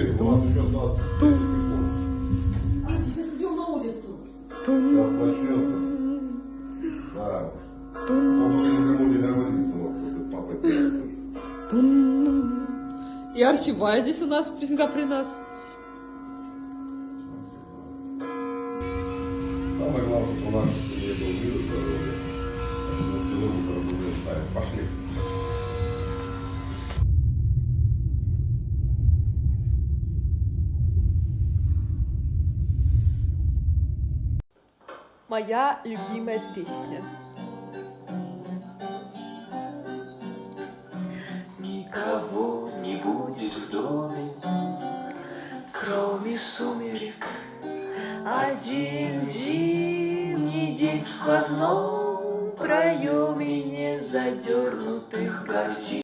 Смотри, у нас еще осталось 10 секунд. Сейчас идем на улицу. Сейчас начнется. Да. Он только никому не говорит слова, что ты с папой делаешь. И Арчибальд здесь у нас всегда при нас. Самое главное, что у нашей семье был мир и здоровье. Пошли. Моя любимая песня. Никого не будет в доме, кроме сумерек. Один зимний день в сквозном проеме незадернутых гардин.